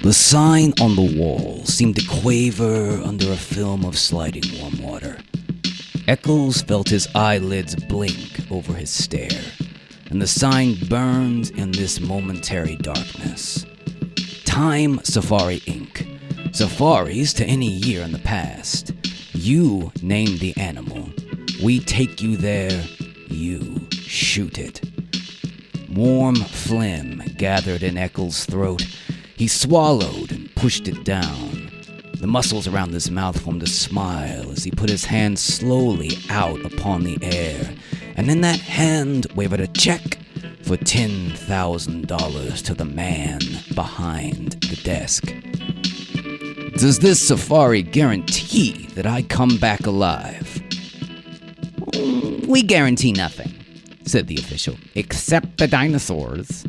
The sign on the wall seemed to quaver under a film of sliding warm water. Eccles felt his eyelids blink over his stare, and the sign burned in this momentary darkness. Time Safari Inc. Safaris to any year in the past. You name the animal. We take you there, you shoot it. Warm phlegm gathered in Eccles' throat. He swallowed and pushed it down. The muscles around his mouth formed a smile as he put his hand slowly out upon the air, and in that hand wavered a check for $10,000 to the man behind the desk. Does this safari guarantee that I come back alive? We guarantee nothing, said the official, except the dinosaurs.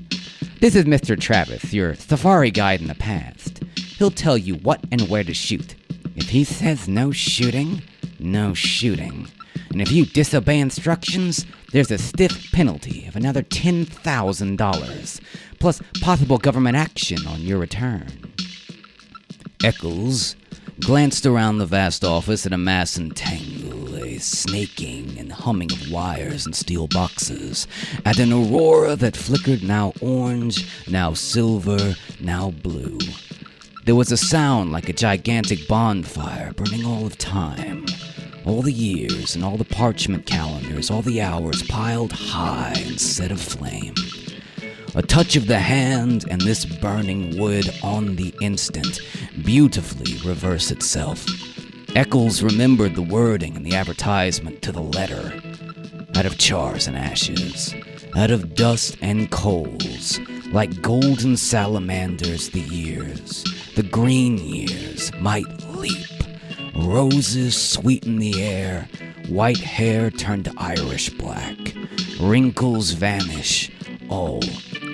This is Mr. Travis, your safari guide in the past. He'll tell you what and where to shoot. If he says no shooting, no shooting. And if you disobey instructions, there's a stiff penalty of another $10,000, plus possible government action on your return. Eccles glanced around the vast office at a mass and tangle, a snaking and humming of wires and steel boxes, at an aurora that flickered now orange, now silver, now blue. There was a sound like a gigantic bonfire burning all of time. All the years and all the parchment calendars, all the hours piled high and set aflame. A touch of the hand and this burning would on the instant beautifully reverse itself. Eccles remembered the wording in the advertisement to the letter. Out of chars and ashes, out of dust and coals, like golden salamanders the years, the green years might leap. Roses sweeten the air, white hair turn to Irish black, wrinkles vanish, all,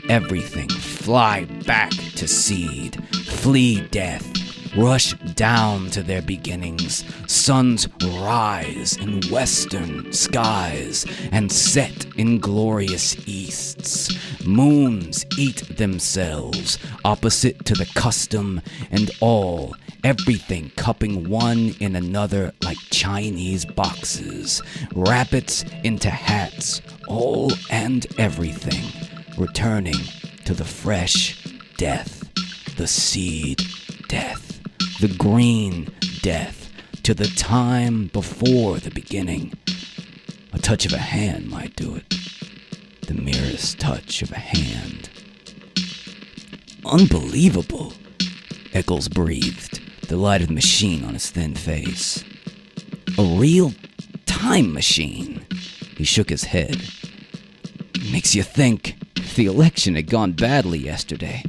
everything fly back to seed, flee death, rush down to their beginnings, suns rise in western skies and set in glorious easts, moons eat themselves opposite to the custom, and all, everything cupping one in another like Chinese boxes, rabbits into hats, all and everything, returning to the fresh death, the seed death, the green death, to the time before the beginning. A touch of a hand might do it. The merest touch of a hand. Unbelievable, Eccles breathed, the light of the machine on his thin face. A real time machine. He shook his head. Makes you think if the election had gone badly yesterday,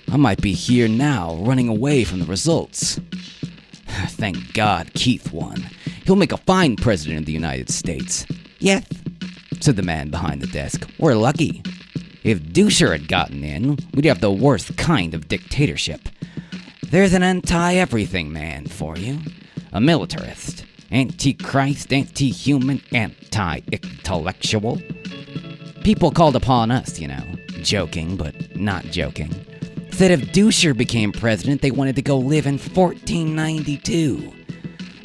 I might be here now running away from the results. Thank God Keith won. He'll make a fine president of the United States. Yes, said the man behind the desk. We're lucky. If Dusher had gotten in, we'd have the worst kind of dictatorship. There's an anti-everything man for you. A militarist. Anti-Christ, anti-human, anti-intellectual. People called upon us, joking but not joking. Said if Dusher became president, they wanted to go live in 1492.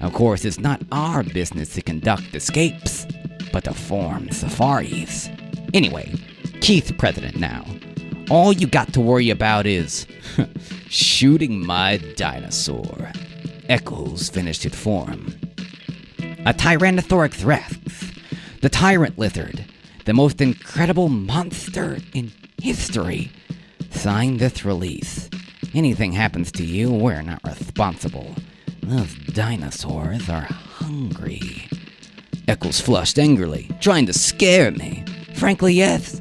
Of course, it's not our business to conduct escapes, but to form safaris. Anyway, Keith's president now. All you got to worry about is shooting my dinosaur. Eccles finished it for him. A Tyrannosaurus rex, the tyrant lizard, the most incredible monster in history. Sign this release. Anything happens to you, we're not responsible. Those dinosaurs are hungry. Eccles flushed angrily, trying to scare me. Frankly, yes.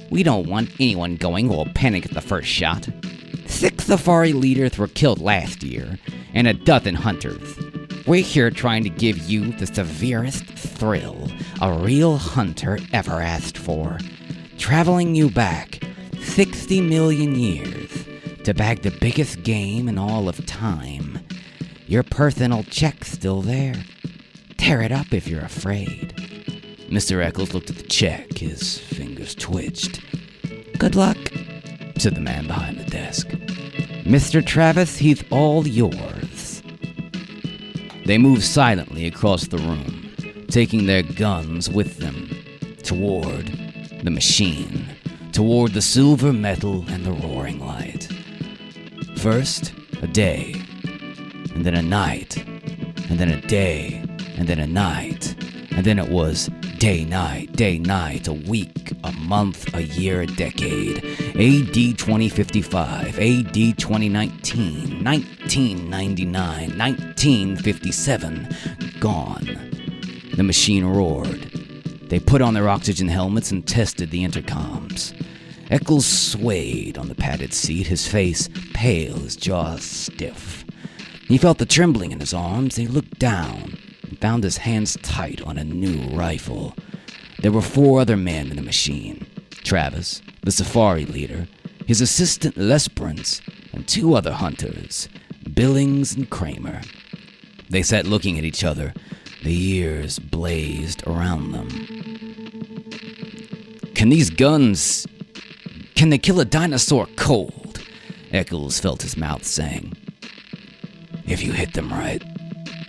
We don't want anyone going who will panic at the first shot. 6 safari leaders were killed last year, and a dozen hunters. We're here trying to give you the severest thrill a real hunter ever asked for. Traveling you back 60 million years to bag the biggest game in all of time. Your personal check's still there. Tear it up if you're afraid. Mr. Eccles looked at the check. His fingers twitched. Good luck, said the man behind the desk. Mr. Travis, he's all yours. They moved silently across the room, taking their guns with them, toward the machine, toward the silver metal and the roaring light. First, a day, and then a night, and then a day, and then a night, and then it was day, night, a week, a month, a year, a decade. AD 2055, AD 2019, 1999, 1957, gone. The machine roared. They put on their oxygen helmets and tested the intercoms. Eccles swayed on the padded seat, his face pale, his jaw stiff. He felt the trembling in his arms. He looked down and found his hands tight on a new rifle. There were 4 other men in the machine. Travis, the safari leader, his assistant Lesperance, and 2 other hunters, Billings and Kramer. They sat looking at each other. The years blazed around them. Can these guns... Can they kill a dinosaur cold? Eccles felt his mouth saying. If you hit them right,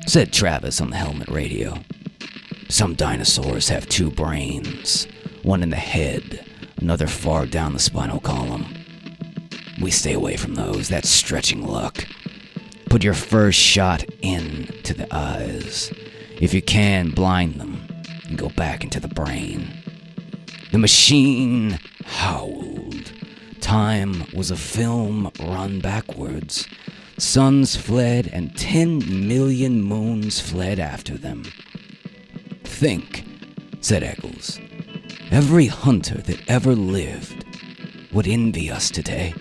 said Travis on the helmet radio. Some dinosaurs have 2 brains, one in the head, another far down the spinal column. We stay away from those, that's stretching luck. Put your first shot into the eyes. If you can, blind them and go back into the brain. The machine howled. Time was a film run backwards. Suns fled and 10 million moons fled after them. Think, said Eccles. Every hunter that ever lived would envy us today.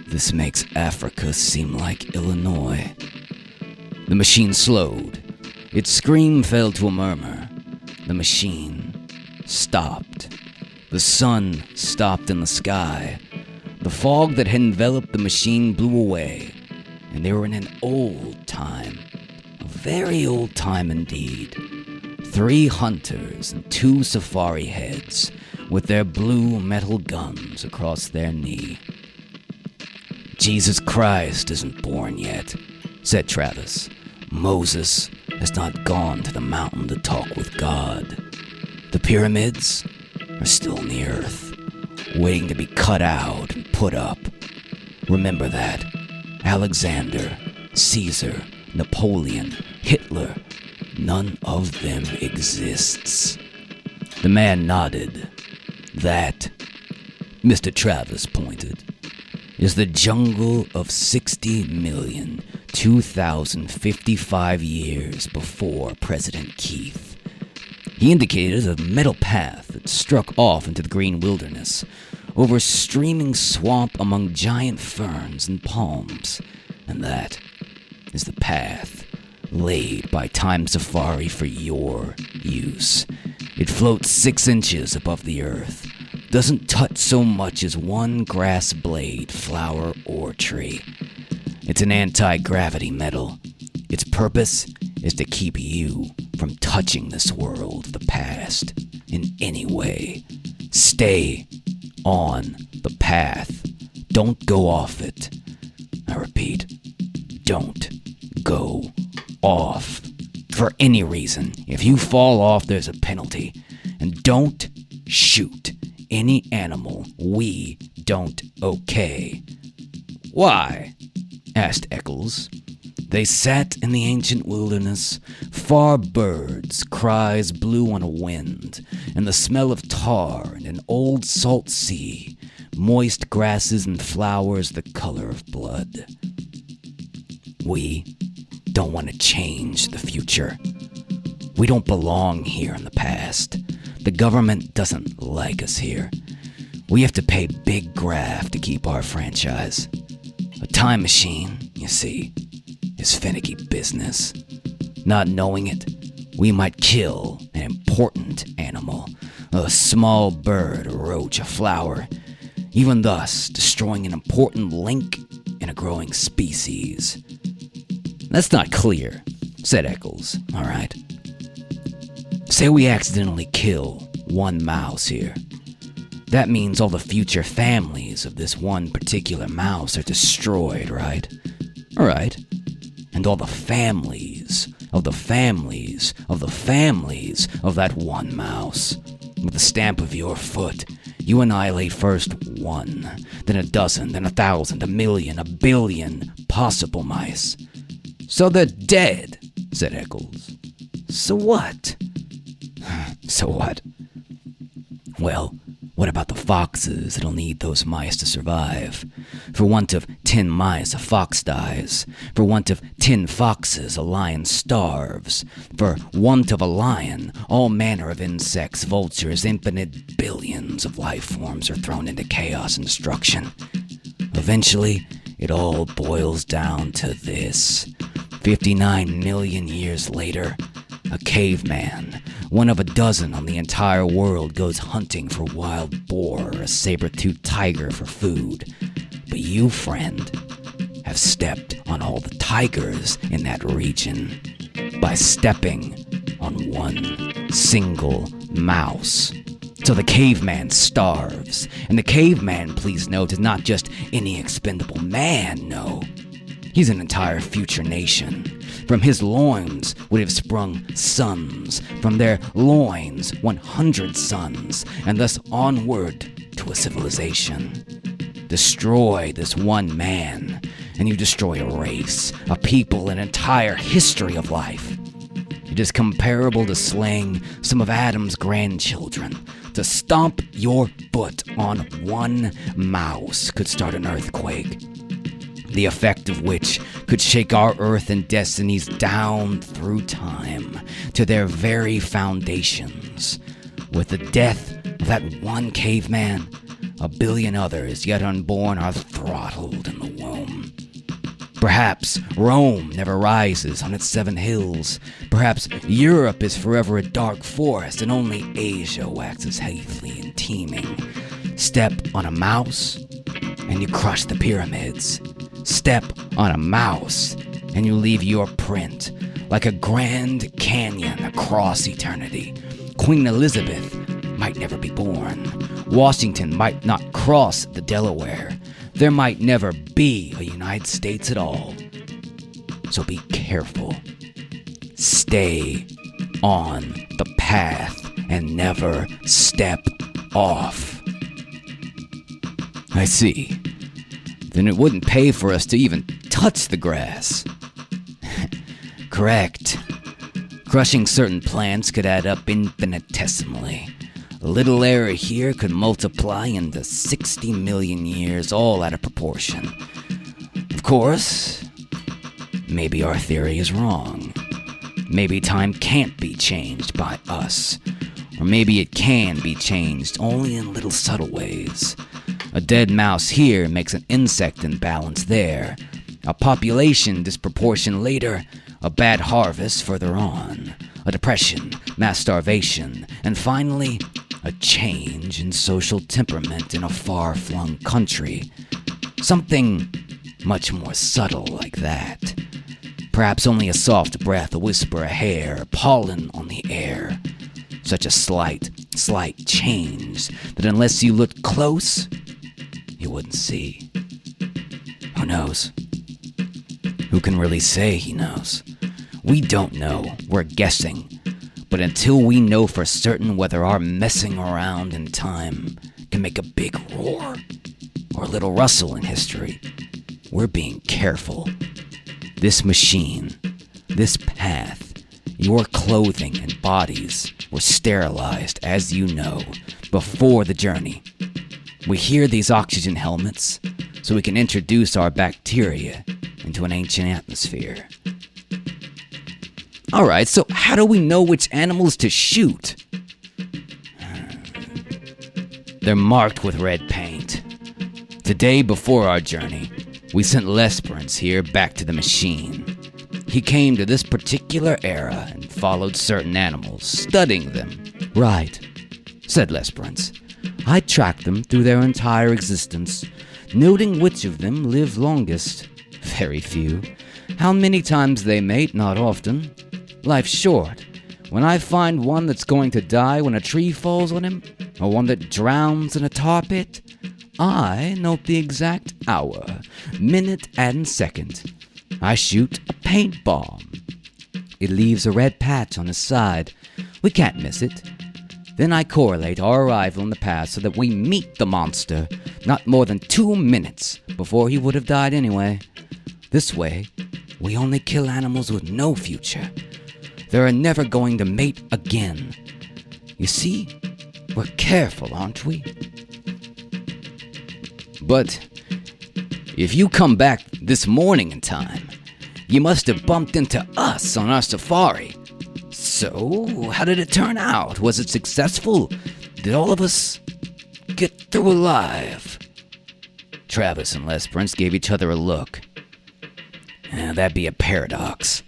This makes Africa seem like Illinois. The machine slowed. Its scream fell to a murmur. The machine stopped. The sun stopped in the sky. The fog that had enveloped the machine blew away, and they were in an old time, a very old time indeed. 3 hunters and 2 safari heads with their blue metal guns across their knee. Jesus Christ isn't born yet, said Travis. Moses has not gone to the mountain to talk with God. The pyramids are still in the earth, waiting to be cut out and put up. Remember that. Alexander, Caesar, Napoleon, Hitler, none of them exists. The man nodded. That, Mr. Travis pointed, is the jungle of 60,002,055 years before President Keith. He indicated a metal path that struck off into the green wilderness, over streaming swamp among giant ferns and palms. And that is the path laid by Time Safari for your use. It floats 6 inches above the earth, doesn't touch so much as one grass blade, flower, or tree. It's an anti-gravity metal. Its purpose is to keep you from touching this world of the past in any way. Stay on the path. Don't go off it. I repeat, don't go off. For any reason. If you fall off, there's a penalty. And don't shoot any animal we don't okay. Why? Asked Eccles. They sat in the ancient wilderness. Far birds' cries blew on a wind, and the smell of tar and an old salt sea, moist grasses and flowers the color of blood. We don't want to change the future. We don't belong here in the past. The government doesn't like us here. We have to pay big graft to keep our franchise. A time machine, you see, is finicky business. Not knowing it, we might kill an important animal, a small bird, a roach, a flower, even thus destroying an important link in a growing species. That's not clear, said Eccles. All right. Say we accidentally kill one mouse here. That means all the future families of this one particular mouse are destroyed, right? Alright. And all the families of the families of the families of that one mouse. With the stamp of your foot, you annihilate first one, then a dozen, then 1,000, 1,000,000, 1,000,000,000 possible mice. So they're dead, said Eccles. So what? So what? Well, what about the foxes that'll need those mice to survive? For want of 10 mice, a fox dies. For want of 10 foxes, a lion starves. For want of a lion, all manner of insects, vultures, infinite billions of life forms are thrown into chaos and destruction. Eventually, it all boils down to this. 59 million years later, a caveman, one of a dozen on the entire world, goes hunting for wild boar or a saber-toothed tiger for food. But you, friend, have stepped on all the tigers in that region by stepping on one single mouse. So the caveman starves. And the caveman, please note, is not just any expendable man, no. He's an entire future nation. From his loins would have sprung sons, from their loins 100 sons, and thus onward to a civilization. Destroy this one man, and you destroy a race, a people, an entire history of life. It is comparable to slaying some of Adam's grandchildren. To stomp your foot on one mouse could start an earthquake, the effect of which could shake our earth and destinies down through time to their very foundations. With the death of that one caveman, 1 billion others yet unborn are throttled in the womb. Perhaps Rome never rises on its 7 hills. Perhaps Europe is forever a dark forest and only Asia waxes healthy and teeming. Step on a mouse and you crush the pyramids. Step on a mouse and you leave your print like a grand canyon across eternity. Queen Elizabeth might never be born. Washington might not cross the Delaware. There might never be a United States at all. So be careful. Stay on the path and never step off. I see. Then it wouldn't pay for us to even touch the grass. Correct. Crushing certain plants could add up infinitesimally. A little error here could multiply into 60 million years, all out of proportion. Of course, maybe our theory is wrong. Maybe time can't be changed by us. Or maybe it can be changed only in little subtle ways. A dead mouse here makes an insect imbalance there. A population disproportion later, a bad harvest further on. A depression, mass starvation, and finally, a change in social temperament in a far-flung country. Something much more subtle like that. Perhaps only a soft breath, a whisper, a hair, pollen on the air. Such a slight change that unless you looked close, you wouldn't see. Who knows? Who can really say he knows? We don't know. We're guessing. But until we know for certain whether our messing around in time can make a big roar or a little rustle in history, we're being careful. This machine, this path, your clothing and bodies were sterilized, as you know, before the journey. We hear these oxygen helmets so we can introduce our bacteria into an ancient atmosphere. Alright, so how do we know which animals to shoot? They're marked with red paint. Today, before our journey, we sent Lesperance here back to the machine. He came to this particular era and followed certain animals, studying them. Right, said Lesperance. I tracked them through their entire existence, noting which of them lived longest. Very few. How many times they mate, not often. Life's short. When I find one that's going to die when a tree falls on him, or one that drowns in a tar pit? I note the exact hour, minute, and second. I shoot a paint bomb. It leaves a red patch on his side. We can't miss it. Then I correlate our arrival in the past so that we meet the monster not more than 2 minutes before he would have died anyway. This way, we only kill animals with no future. They're never going to mate again. You see, we're careful, aren't we? But if you come back this morning in time, you must have bumped into us on our safari. So, how did it turn out? Was it successful? Did all of us get through alive? Travis and Lesperance gave each other a look. That'd be a paradox.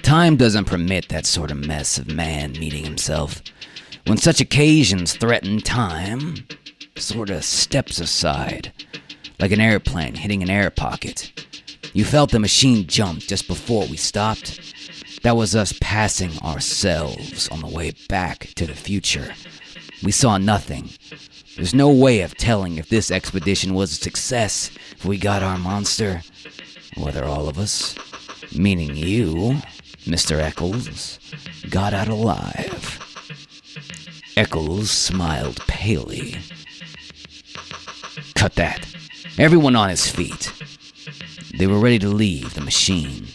Time doesn't permit that sort of mess of man meeting himself. When such occasions threaten, time sort of steps aside, like an airplane hitting an air pocket. You felt the machine jump just before we stopped. That was us passing ourselves on the way back to the future. We saw nothing. There's no way of telling if this expedition was a success, if we got our monster, or whether all of us, meaning you, Mr. Eccles, got out alive. Eccles smiled palely. Cut that. Everyone on his feet. They were ready to leave the machine.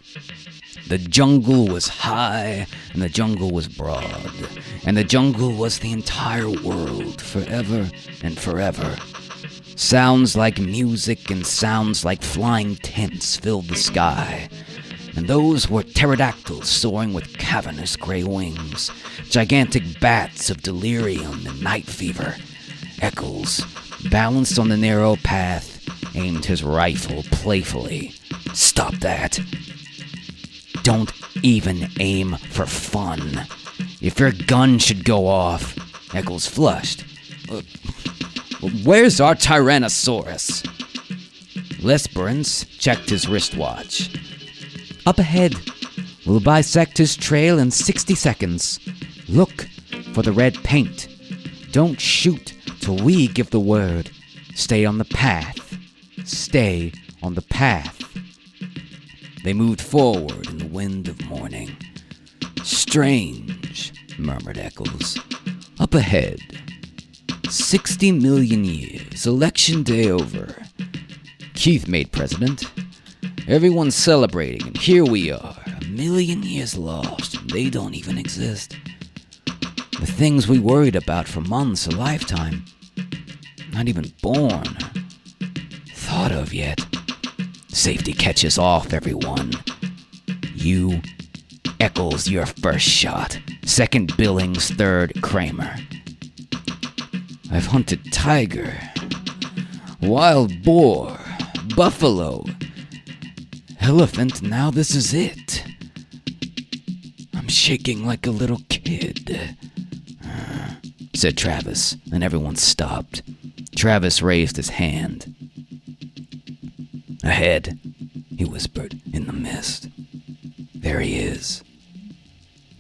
The jungle was high, and the jungle was broad, and the jungle was the entire world, forever and forever. Sounds like music and sounds like flying tents filled the sky, and those were pterodactyls soaring with cavernous gray wings, gigantic bats of delirium and night fever. Eccles, balanced on the narrow path, aimed his rifle playfully. Stop that. Don't even aim for fun. If your gun should go off, Eccles flushed. Where's our Tyrannosaurus? Lesperance checked his wristwatch. Up ahead. We'll bisect his trail in 60 seconds. Look for the red paint. Don't shoot till we give the word. Stay on the path. Stay on the path. They moved forward in the wind of morning. Strange, murmured Eccles. Up ahead. 60 million years, election day over. Keith made president. Everyone's celebrating, and here we are, 1 million years lost, and they don't even exist. The things we worried about for months, a lifetime, not even born, or thought of yet. Safety catches off, everyone. You, Eccles, your first shot. Second Billings, third Kramer. I've hunted tiger, wild boar, buffalo, elephant, now this is it. I'm shaking like a little kid, said Travis, and everyone stopped. Travis raised his hand. Ahead, he whispered in the mist. There he is.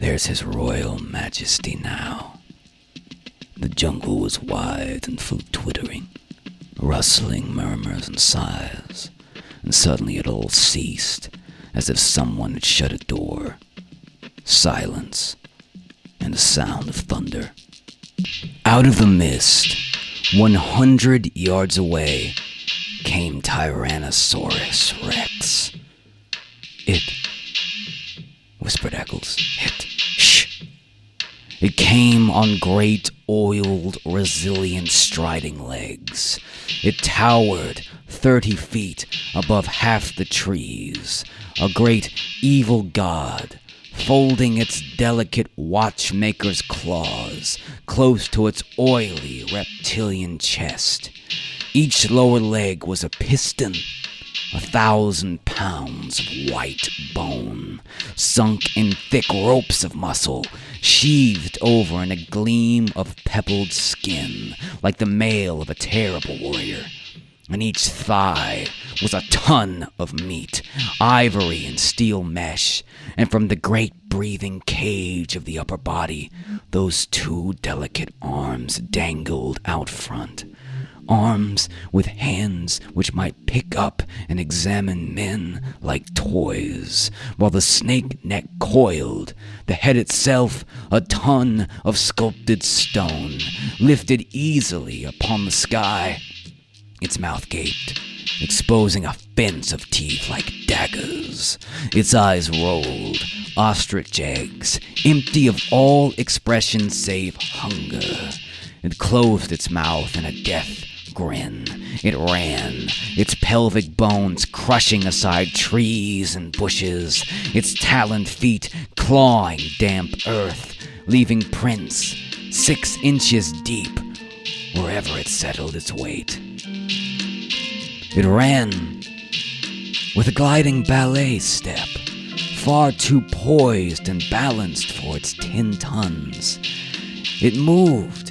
There's his royal majesty now. The jungle was wide and full of twittering, rustling murmurs and sighs, and suddenly it all ceased, as if someone had shut a door. Silence, and the sound of thunder. Out of the mist, 100 yards away, came Tyrannosaurus Rex. It, whispered Eccles. Shh. It came on great, oiled, resilient, striding legs. It towered 30 feet above half the trees, a great evil god, folding its delicate watchmaker's claws close to its oily reptilian chest. Each lower leg was a piston, 1,000 pounds of white bone, sunk in thick ropes of muscle, sheathed over in a gleam of pebbled skin, like the mail of a terrible warrior. And each thigh was a ton of meat, ivory and steel mesh, and from the great breathing cage of the upper body, those two delicate arms dangled out front. Arms with hands which might pick up and examine men like toys, while the snake neck coiled, the head itself a ton of sculpted stone, lifted easily upon the sky. Its mouth gaped, exposing a fence of teeth like daggers. Its eyes rolled, ostrich eggs, empty of all expression save hunger. It closed its mouth in a death grin. It ran, its pelvic bones crushing aside trees and bushes, its taloned feet clawing damp earth, leaving prints 6 inches deep wherever it settled its weight. It ran with a gliding ballet step, far too poised and balanced for its 10 tons. It moved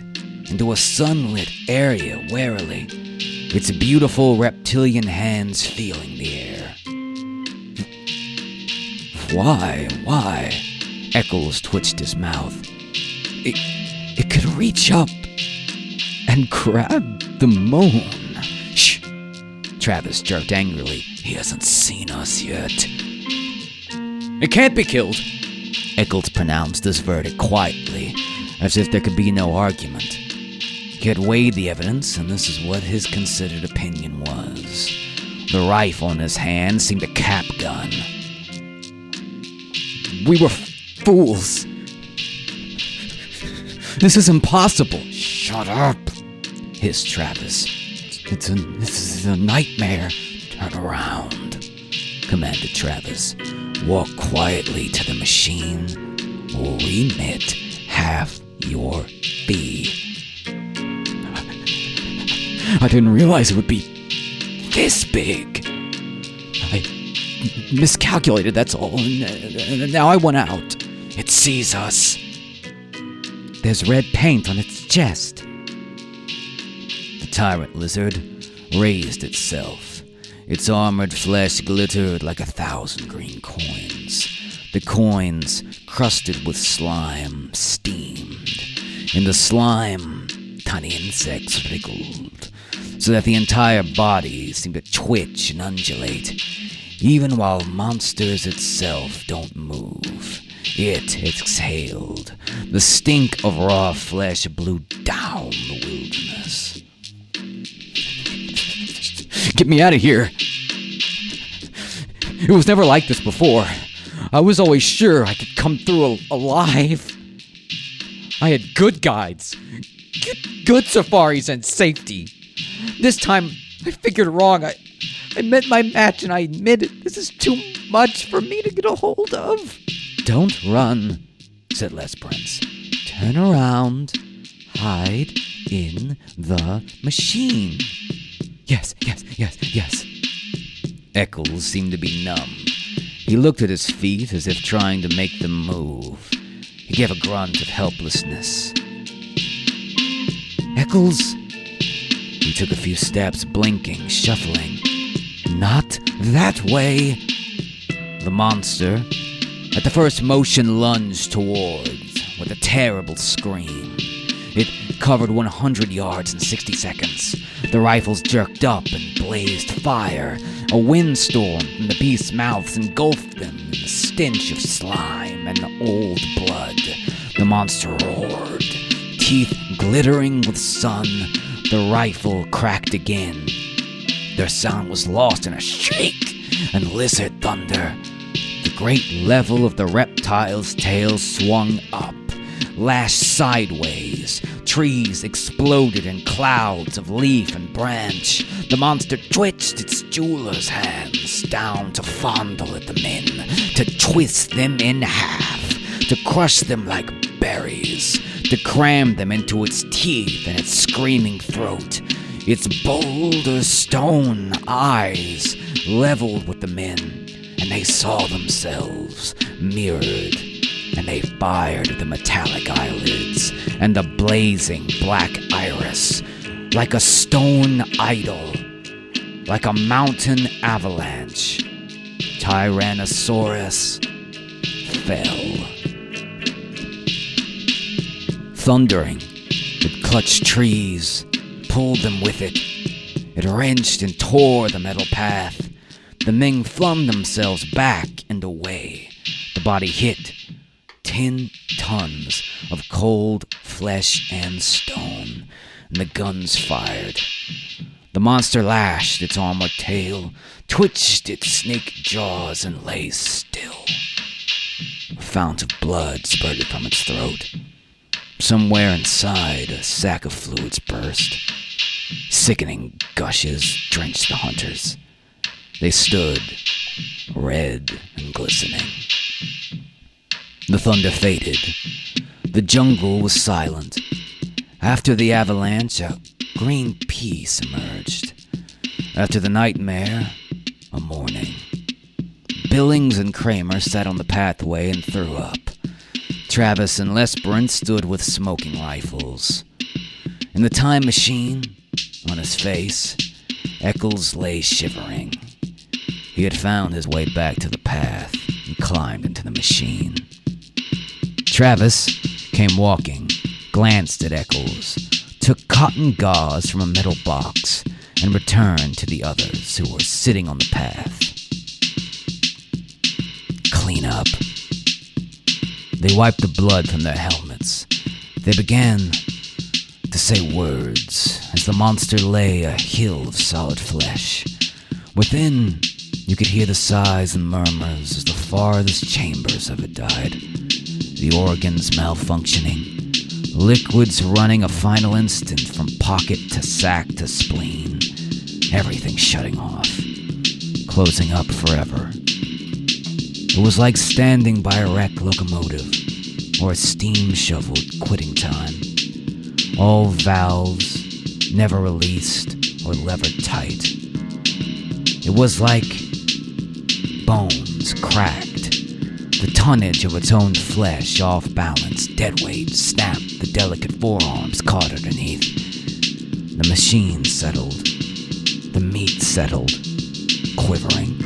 into a sunlit area warily, its beautiful reptilian hands feeling the air. Why? Eccles twitched his mouth. It could reach up and grab the moon. Shh! Travis jerked angrily. He hasn't seen us yet. It can't be killed, Eccles pronounced this verdict quietly, as if there could be no argument. He had weighed the evidence, and this is what his considered opinion was. The rifle in his hand seemed a cap gun. We were fools. This is impossible. Shut up, hissed Travis. This is a nightmare. Turn around, commanded Travis. Walk quietly to the machine, or remit half your fee. I didn't realize it would be this big. I miscalculated, that's all. And now I went out. It sees us. There's red paint on its chest. The tyrant lizard raised itself. Its armored flesh glittered like 1,000 green coins. The coins, crusted with slime, steamed. In the slime, tiny insects wriggled, so that the entire body seemed to twitch and undulate. Even while monsters itself don't move, it exhaled. The stink of raw flesh blew down the wilderness. Get me out of here. It was never like this before. I was always sure I could come through alive. I had good guides, good safaris and safety. This time, I figured wrong. I met my match, and I admitted this is too much for me to get a hold of. Don't run, said Les Prince. Turn around. Hide in the machine. Yes. Eccles seemed to be numb. He looked at his feet as if trying to make them move. He gave a grunt of helplessness. Eccles? He took a few steps, blinking, shuffling. Not that way. The monster, at the first motion, lunged towards with a terrible scream. It covered 100 yards in 60 seconds. The rifles jerked up and blazed fire. A windstorm from the beast's mouths engulfed them in the stench of slime and old blood. The monster roared, teeth glittering with sun. The rifle cracked again. Their sound was lost in a shriek and lizard thunder. The great level of the reptile's tail swung up, lashed sideways. Trees exploded in clouds of leaf and branch. The monster twitched its jeweler's hands down to fondle at the men, to twist them in half, to crush them like berries, to cram them into its teeth and its screaming throat. Its boulder stone eyes leveled with the men, and they saw themselves mirrored, and they fired at the metallic eyelids and the blazing black iris, like a stone idol, like a mountain avalanche. Tyrannosaurus fell. Thundering, it clutched trees, pulled them with it. It wrenched and tore the metal path. The Ming flung themselves back and away. The body hit 10 tons of cold flesh and stone, and the guns fired. The monster lashed its armored tail, twitched its snake jaws, and lay still. A fount of blood spurted from its throat. Somewhere inside, a sack of fluids burst. Sickening gushes drenched the hunters. They stood, red and glistening. The thunder faded. The jungle was silent. After the avalanche, a green peace emerged. After the nightmare, a morning. Billings and Kramer sat on the pathway and threw up. Travis and Lesbrun stood with smoking rifles. In the time machine, on his face, Eccles lay shivering. He had found his way back to the path and climbed into the machine. Travis came walking, glanced at Eccles, took cotton gauze from a metal box, and returned to the others who were sitting on the path. Clean up. They wiped the blood from their helmets. They began to say words as the monster lay a hill of solid flesh. Within, you could hear the sighs and murmurs as the farthest chambers of it died. The organs malfunctioning, liquids running a final instant from pocket to sac to spleen. Everything shutting off, closing up forever. It was like standing by a wrecked locomotive or a steam shovel at quitting time. All valves never released or levered tight. It was like bones cracked, the tonnage of its own flesh off balance, dead weight snapped the delicate forearms caught underneath. The machine settled, the meat settled, quivering.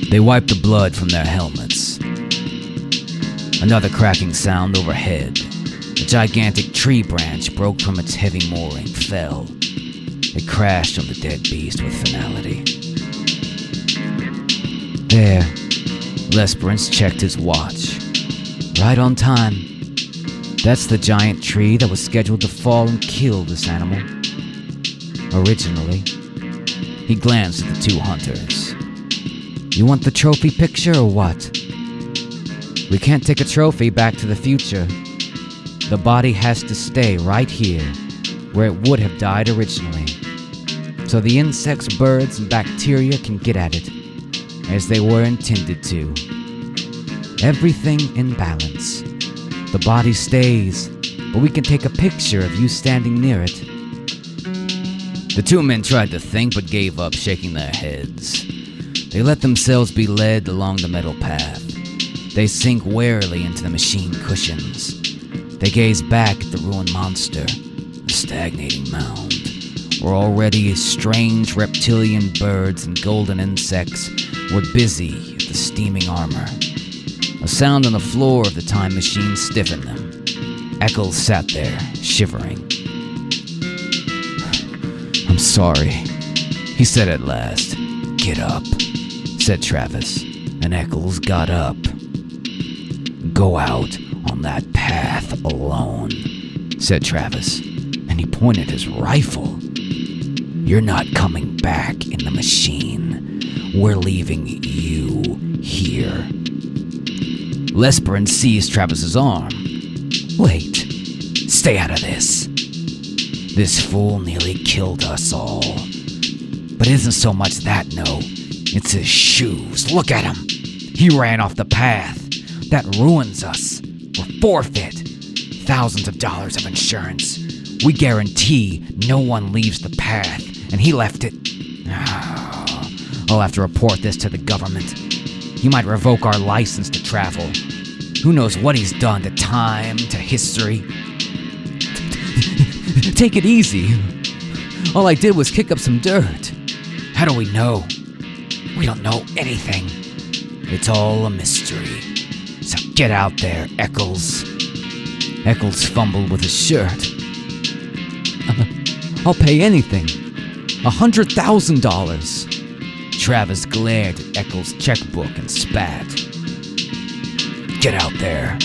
They wiped the blood from their helmets. Another cracking sound overhead. A gigantic tree branch broke from its heavy mooring, fell. It crashed on the dead beast with finality. There, Lesperance checked his watch. Right on time. That's the giant tree that was scheduled to fall and kill this animal. Originally. He glanced at the two hunters. You want the trophy picture or what? We can't take a trophy back to the future. The body has to stay right here, where it would have died originally. So the insects, birds, and bacteria can get at it, as they were intended to. Everything in balance. The body stays, but we can take a picture of you standing near it. The two men tried to think, but gave up, shaking their heads. They let themselves be led along the metal path. They sink warily into the machine cushions. They gaze back at the ruined monster, a stagnating mound, where already strange reptilian birds and golden insects were busy at the steaming armor. A sound on the floor of the time machine stiffened them. Eccles sat there, shivering. I'm sorry, he said at last. Get up, said Travis, and Eccles got up. Go out on that path alone, said Travis, and he pointed his rifle. You're not coming back in the machine. We're leaving you here. Lesperin seized Travis's arm. Wait, stay out of this. This fool nearly killed us all. But it isn't so much that, no. It's his shoes. Look at him. He ran off the path. That ruins us. We're forfeit. Thousands of dollars of insurance. We guarantee no one leaves the path, and he left it. I'll have to report this to the government. He might revoke our license to travel. Who knows what he's done to time, to history. Take it easy. All I did was kick up some dirt. How do we know? We don't know anything. It's all a mystery. So get out there, Eccles. Eccles fumbled with his shirt. I'll pay anything. $100,000. Travis glared at Eccles' checkbook and spat. Get out there.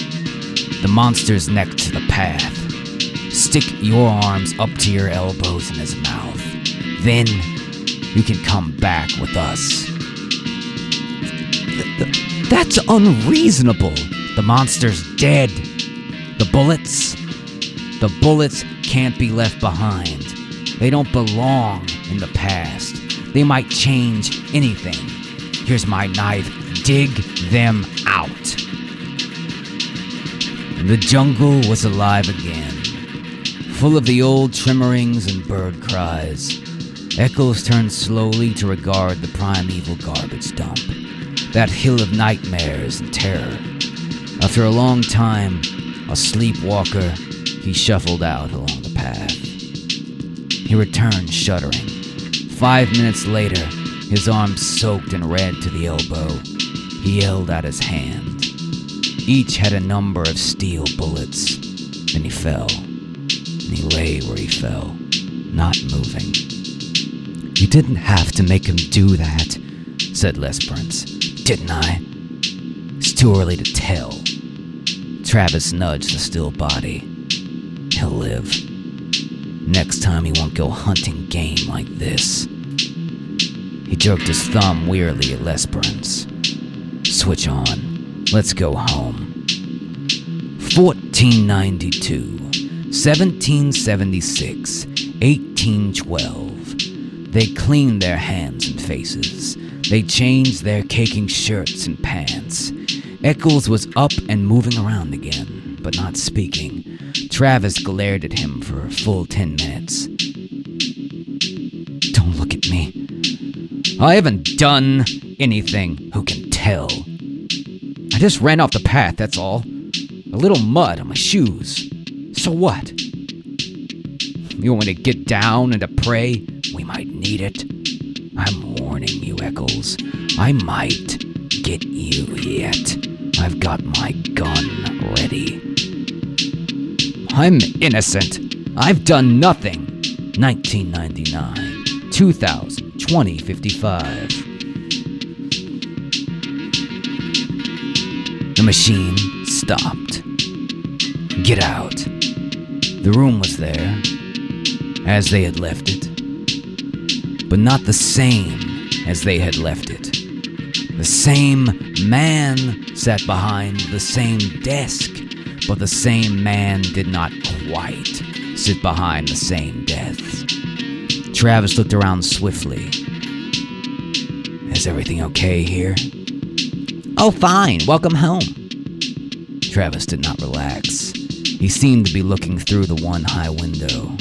The monster's next to the path. Stick your arms up to your elbows in his mouth. Then you can come back with us. That's unreasonable. The monster's dead. The bullets can't be left behind. They don't belong in the past. They might change anything. Here's my knife. Dig them out. The jungle was alive again, full of the old tremorings and bird cries. Eccles turned slowly to regard the primeval garbage dump, that hill of nightmares and terror. After a long time, a sleepwalker, he shuffled out along the path. He returned shuddering. 5 minutes later, his arms soaked and red to the elbow, he held out his hand. Each had a number of steel bullets. Then he fell, and he lay where he fell, not moving. You didn't have to make him do that, said Lesperance. Didn't I? It's too early to tell. Travis nudged the still body. He'll live. Next time he won't go hunting game like this. He jerked his thumb wearily at Lesperance. Switch on. Let's go home. 1492, 1776, 1812. They cleaned their hands and faces. They changed their caking shirts and pants. Eccles was up and moving around again, but not speaking. Travis glared at him for a full 10 minutes. Don't look at me. I haven't done anything. Who can tell? I just ran off the path, that's all. A little mud on my shoes. So what? You want me to get down and to pray? We might need it. I'm warning you, Eccles. I might get you yet. I've got my gun ready. I'm innocent. I've done nothing. 1999, 2000, 2055. The machine stopped. Get out. The room was there, as they had left it, but not the same as they had left it. The same man sat behind the same desk, but the same man did not quite sit behind the same desk. Travis looked around swiftly. Is everything okay here? Oh, fine. Welcome home. Travis did not relax. He seemed to be looking through the one high window.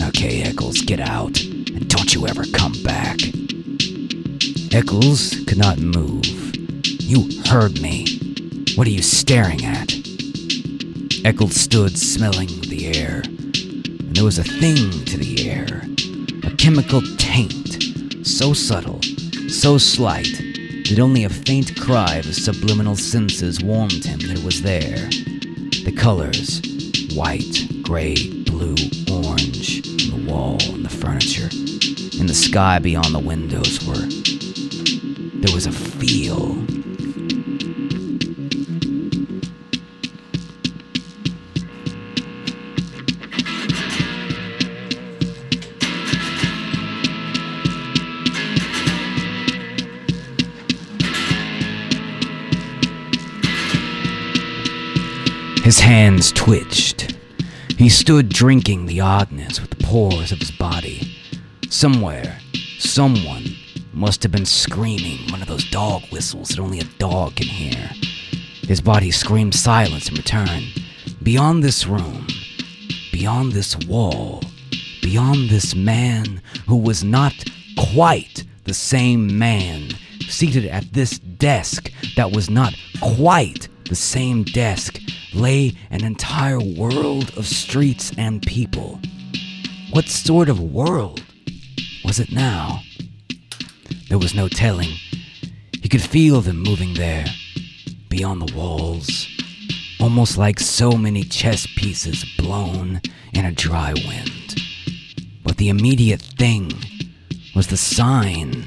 Okay, Eccles, get out, and don't you ever come back. Eccles could not move. You heard me. What are you staring at? Eccles stood smelling the air, and there was a thing to the air, a chemical taint, so subtle, so slight, that only a faint cry of his subliminal senses warned him that it was there. The colors, white, gray, blue, orange, on the wall and the furniture, in the sky beyond the windows there was a feel. His hands twitched. He stood drinking the oddness with the pores of his body. Somewhere, someone must have been screaming one of those dog whistles that only a dog can hear. His body screamed silence in return. Beyond this room, beyond this wall, beyond this man who was not quite the same man, seated at this desk that was not quite the same desk, lay an entire world of streets and people. What sort of world was it now? There was no telling. He could feel them moving there, beyond the walls, almost like so many chess pieces blown in a dry wind. But the immediate thing was the sign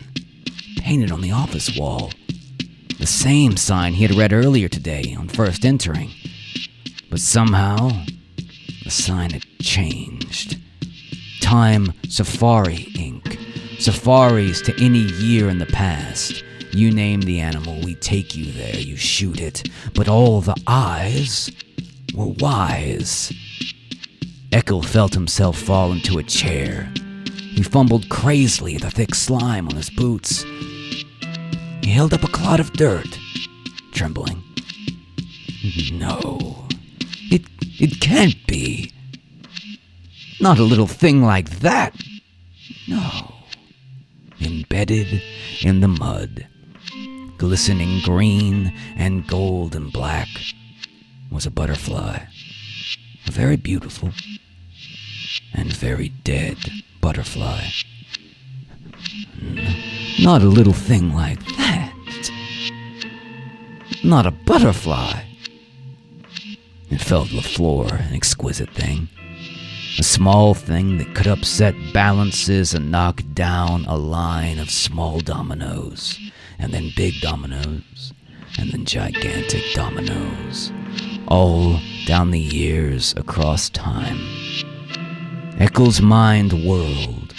painted on the office wall. The same sign he had read earlier today on first entering. But somehow, the sign had changed. Time Safari Inc. Safaris to any year in the past. You name the animal, we take you there, you shoot it. But all the eyes were wise. Eckel felt himself fall into a chair. He fumbled crazily at the thick slime on his boots. He held up a clod of dirt, trembling. No, it can't be. Not a little thing like that. No. Embedded in the mud, glistening green and gold and black, was a butterfly. A very beautiful and very dead butterfly. Not a little thing like that. Not a butterfly. It fell to the floor, an exquisite thing. A small thing that could upset balances and knock down a line of small dominoes, and then big dominoes, and then gigantic dominoes, all down the years across time. Eckel's mind whirled.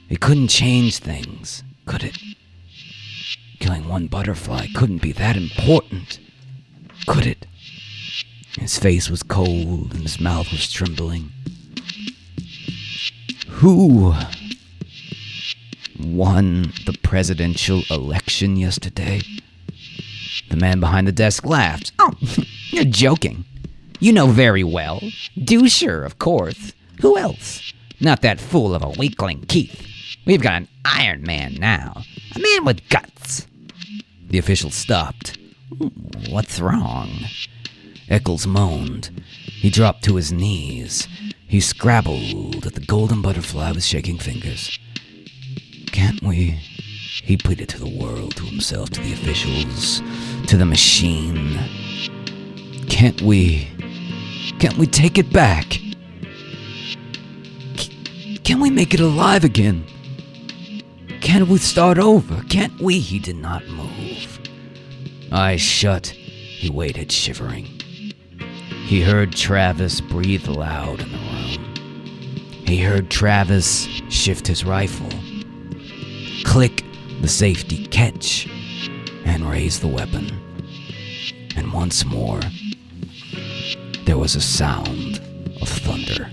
It couldn't change things, could it? Killing one butterfly couldn't be that important, could it? His face was cold and his mouth was trembling. Who won the presidential election yesterday? The man behind the desk laughed. Oh, you're joking. You know very well. Dusher, of course. Who else? Not that fool of a weakling Keith. We've got an Iron Man now. A man with guts. The official stopped. What's wrong? Eccles moaned. He dropped to his knees. He scrabbled at the golden butterfly with shaking fingers. Can't we? He pleaded to the world, to himself, to the officials, to the machine. Can't we take it back? Can we make it alive again? Can we start over? Can't we? He did not move. Eyes shut, he waited, shivering. He heard Travis breathe loud in the room. He heard Travis shift his rifle, click the safety catch, and raise the weapon. And once more, there was a sound of thunder.